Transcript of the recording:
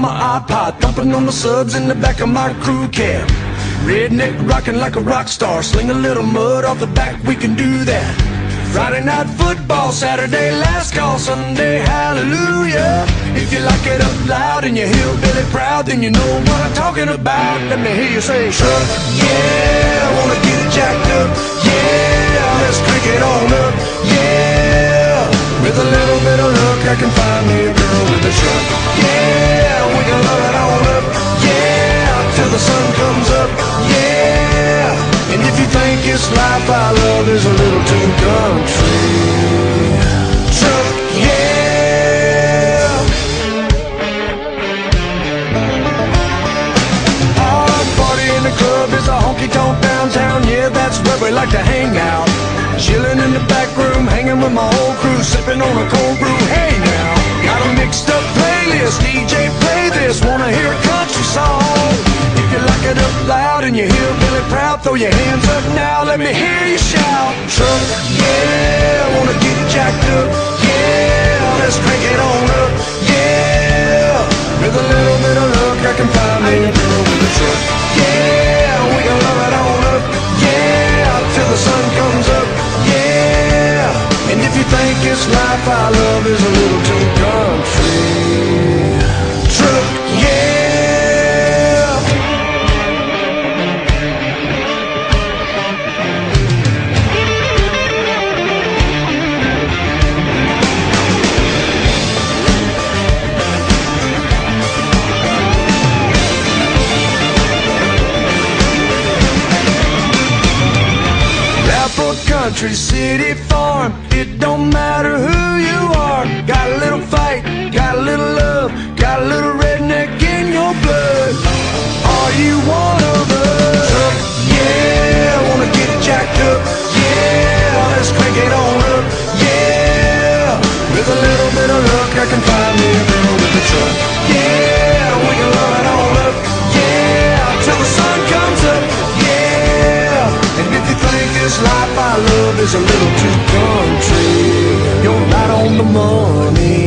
my iPod, thumping on the subs in the back of my crew cab. Redneck rocking like a rock star, sling a little mud off the back, we can do that. Friday night football, Saturday last call, Sunday hallelujah. If you like it up loud and you're hillbilly proud, then you know what I'm talking about. Let me hear you say, truck, yeah, I wanna get it jacked up, yeah, let's crank it on up, yeah. With a little bit of luck, I can find me a girl with a truck, yeah, we can love it on up, yeah, till the sun comes up, yeah. And if you think this life I love is a little too country, truck, yeah. Our party in the club is a honky-tonk downtown, yeah, that's where we like to hang out. Chilling in the back room, hanging with my whole crew, sipping on a cold brew, hey now. Got a mixed up playlist, DJ play this, wanna hear a country song. If you like it up loud and you're hillbilly proud, throw your hands up now, let me hear you shout. Truck, yeah, wanna get it jacked up, yeah, let's crank it on up, yeah. With a little bit of luck, I can find me a girl with a truck, yeah, we can love it on up, yeah, till the sun comes up, yeah. And if you think this life I love is a little too country, truck, yeah. Country, city, farm, it don't matter who you are. Got a little fight, got a little love, got a little redneck in your blood. Are you one of us? Truck, yeah, wanna get it jacked up, yeah, let's crank it on up, yeah. With a little bit of luck, I can find me a girl with a truck, yeah, we can love it on up, yeah, till the sun comes up, yeah. And if you think this life I love is a little too country, you're right on the money.